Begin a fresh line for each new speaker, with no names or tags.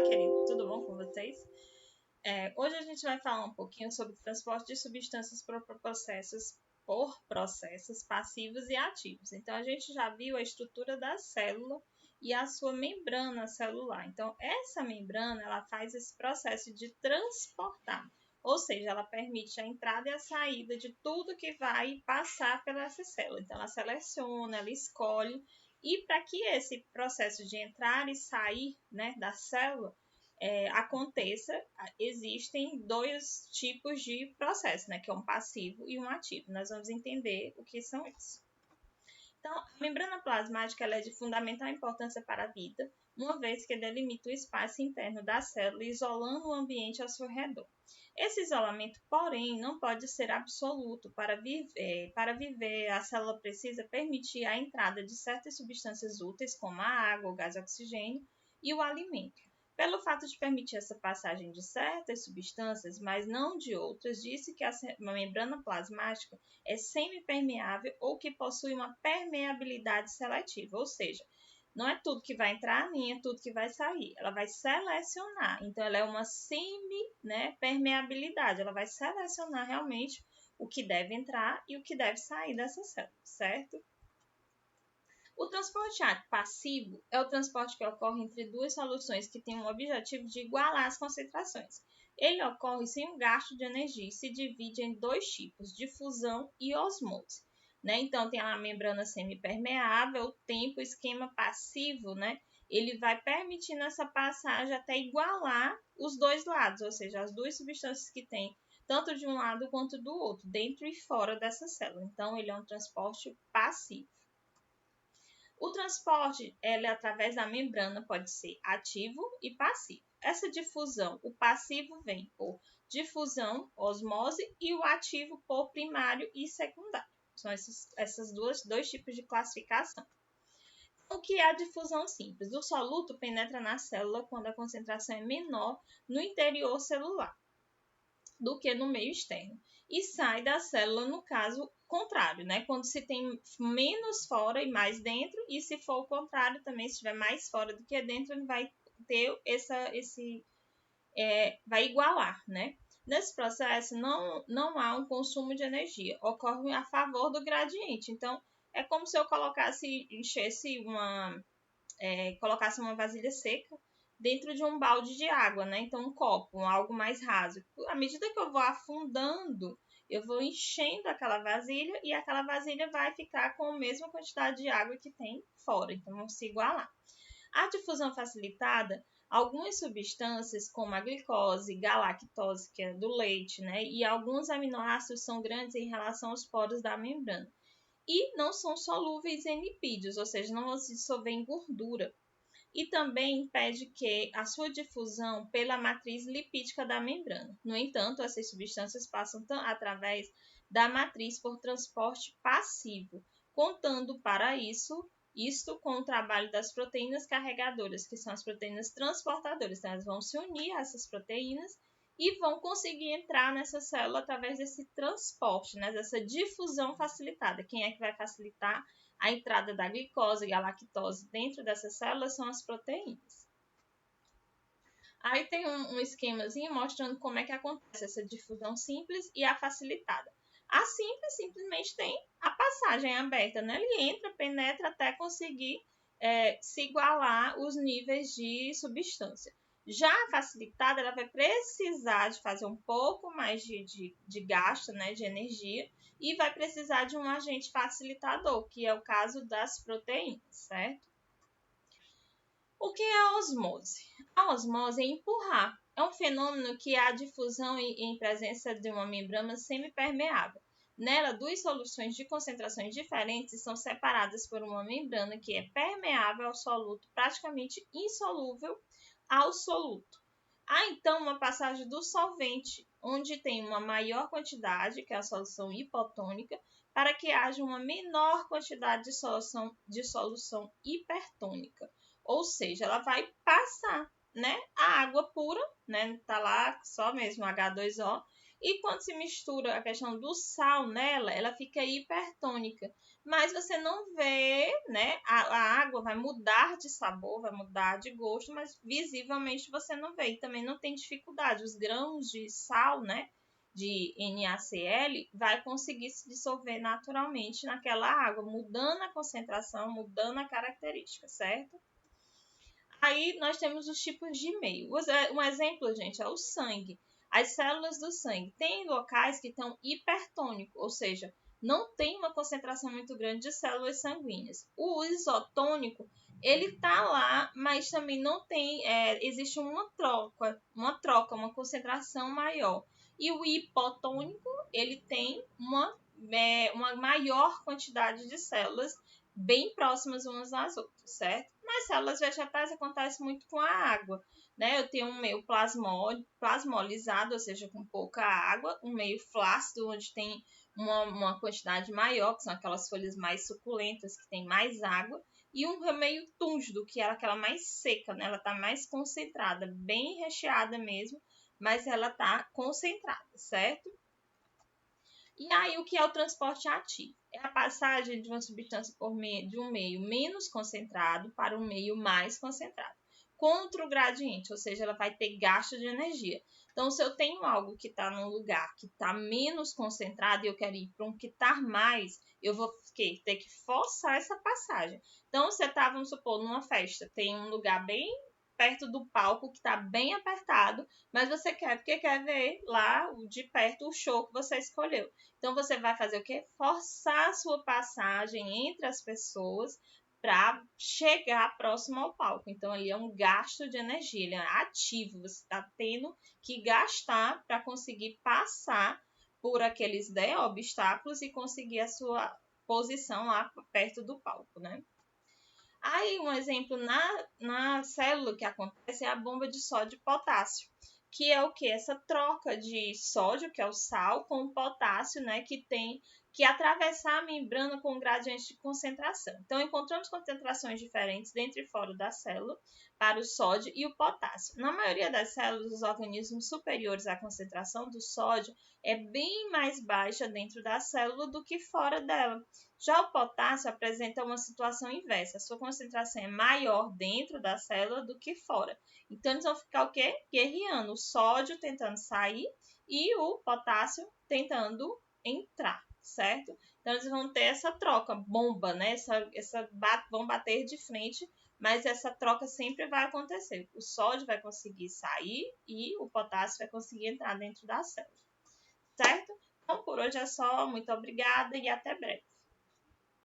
Olá, querido, tudo bom com vocês? Hoje a gente vai falar um pouquinho sobre o transporte de substâncias por processos passivos e ativos. Então, a gente já viu a estrutura da célula e a sua membrana celular. Então, essa membrana, ela faz esse processo de transportar, ou seja, ela permite a entrada e a saída de tudo que vai passar pela essa célula. Então, ela seleciona, ela escolhe, e para que esse processo de entrar e sair, né, da célula aconteça, existem dois tipos de processo, né, que é um passivo e um ativo. Nós vamos entender o que são esses. Então, a membrana plasmática ela é de fundamental importância para a vida, uma vez que delimita o espaço interno da célula, isolando o ambiente ao seu redor. Esse isolamento, porém, não pode ser absoluto. Para viver, a célula precisa permitir a entrada de certas substâncias úteis, como a água, o gás oxigênio e o alimento. Pelo fato de permitir essa passagem de certas substâncias, mas não de outras, disse que a membrana plasmática é semipermeável ou que possui uma permeabilidade seletiva, ou seja, não é tudo que vai entrar, nem é tudo que vai sair. Ela vai selecionar. Então, ela é uma semi-permeabilidade. Ela vai selecionar realmente o que deve entrar e o que deve sair dessa célula, certo? O transporte passivo é o transporte que ocorre entre duas soluções que têm o objetivo de igualar as concentrações. Ele ocorre sem o gasto de energia e se divide em dois tipos, difusão e osmose. Então, tem a membrana semipermeável, o tempo, esquema passivo, ele vai permitindo essa passagem até igualar os dois lados, ou seja, as duas substâncias que tem tanto de um lado quanto do outro, dentro e fora dessa célula. Então, ele é um transporte passivo. O transporte através da membrana pode ser ativo e passivo. Essa difusão, o passivo vem por difusão, osmose, e o ativo por primário e secundário. São esses dois tipos de classificação. O que é a difusão simples? O soluto penetra na célula quando a concentração é menor no interior celular do que no meio externo. E sai da célula no caso contrário, quando se tem menos fora e mais dentro, e se for o contrário também, se tiver mais fora do que dentro, ele vai ter vai igualar, Nesse processo não há um consumo de energia, ocorre a favor do gradiente. Então, é como se eu colocasse uma vasilha seca dentro de um balde de água, Então, um copo, algo mais raso. À medida que eu vou afundando, eu vou enchendo aquela vasilha e aquela vasilha vai ficar com a mesma quantidade de água que tem fora. Então, vão se igualar. A difusão facilitada, algumas substâncias como a glicose, galactose, que é do leite, e alguns aminoácidos são grandes em relação aos poros da membrana. E não são solúveis em lipídios, ou seja, não vão se dissolver em gordura. E também impede que a sua difusão pela matriz lipídica da membrana. No entanto, essas substâncias passam através da matriz por transporte passivo, contando para isto com o trabalho das proteínas carregadoras, que são as proteínas transportadoras. Então, elas vão se unir a essas proteínas e vão conseguir entrar nessa célula através desse transporte, dessa difusão facilitada. Quem é que vai facilitar a entrada da glicose e a lactose dentro dessas células são as proteínas. Aí tem um esquemazinho mostrando como é que acontece essa difusão simples e a facilitada. A simples simplesmente tem a passagem aberta, Ele entra, penetra até conseguir se igualar os níveis de substância. Já a facilitada, ela vai precisar de fazer um pouco mais de gasto, de energia, e vai precisar de um agente facilitador, que é o caso das proteínas, certo? O que é a osmose? A osmose é empurrar. É um fenômeno que há difusão em presença de uma membrana semipermeável. Nela, duas soluções de concentrações diferentes são separadas por uma membrana que é permeável ao soluto, praticamente insolúvel ao soluto. Há então uma passagem do solvente, onde tem uma maior quantidade, que é a solução hipotônica, para que haja uma menor quantidade de solução hipertônica. Ou seja, ela vai passar, a água pura, tá lá só mesmo H2O, E quando se mistura a questão do sal nela, ela fica hipertônica. Mas você não vê, né? A água vai mudar de sabor, vai mudar de gosto, mas visivelmente você não vê. E também não tem dificuldade. Os grãos de sal, né? De NaCl, vai conseguir se dissolver naturalmente naquela água, mudando a concentração, mudando a característica, certo? Aí nós temos os tipos de meio. Um exemplo, gente, é o sangue. As células do sangue têm locais que estão hipertônicos, ou seja, não tem uma concentração muito grande de células sanguíneas. O isotônico, ele está lá, mas também não tem, existe uma concentração maior. E o hipotônico, ele tem uma maior quantidade de células bem próximas umas às outras, certo? Nas células vegetais acontece muito com a água, né? Eu tenho um meio plasmolizado, ou seja, com pouca água, um meio flácido, onde tem uma quantidade maior, que são aquelas folhas mais suculentas, que tem mais água, e um meio túngido, que é aquela mais seca, né? Ela está mais concentrada, bem recheada mesmo, mas ela está concentrada, certo? E aí, o que é o transporte ativo? É a passagem de uma substância de um meio menos concentrado para um meio mais concentrado, contra o gradiente, ou seja, ela vai ter gasto de energia. Então, se eu tenho algo que está num lugar que está menos concentrado e eu quero ir para um que está mais, eu vou ter que forçar essa passagem. Então, você está, vamos supor, numa festa, tem um lugar bem perto do palco que está bem apertado, mas você quer porque quer ver lá de perto o show que você escolheu. Então você vai fazer o quê? Forçar a sua passagem entre as pessoas para chegar próximo ao palco. Então ali é um gasto de energia, ele é ativo, você está tendo que gastar para conseguir passar por aqueles obstáculos e conseguir a sua posição lá perto do palco, né? Aí, um exemplo na célula que acontece é a bomba de sódio e potássio, que é o que? Essa troca de sódio, que é o sal, com o potássio, né, que tem que atravessar a membrana com gradiente de concentração. Então, encontramos concentrações diferentes dentro e fora da célula para o sódio e o potássio. Na maioria das células, os organismos superiores à concentração do sódio é bem mais baixa dentro da célula do que fora dela. Já o potássio apresenta uma situação inversa. A sua concentração é maior dentro da célula do que fora. Então, eles vão ficar o quê? Guerreando. O sódio tentando sair e o potássio tentando entrar, certo? Então, eles vão ter essa troca, bomba, né? Vão bater de frente, mas essa troca sempre vai acontecer. O sódio vai conseguir sair e o potássio vai conseguir entrar dentro da célula, certo? Então, por hoje é só. Muito obrigada e até breve.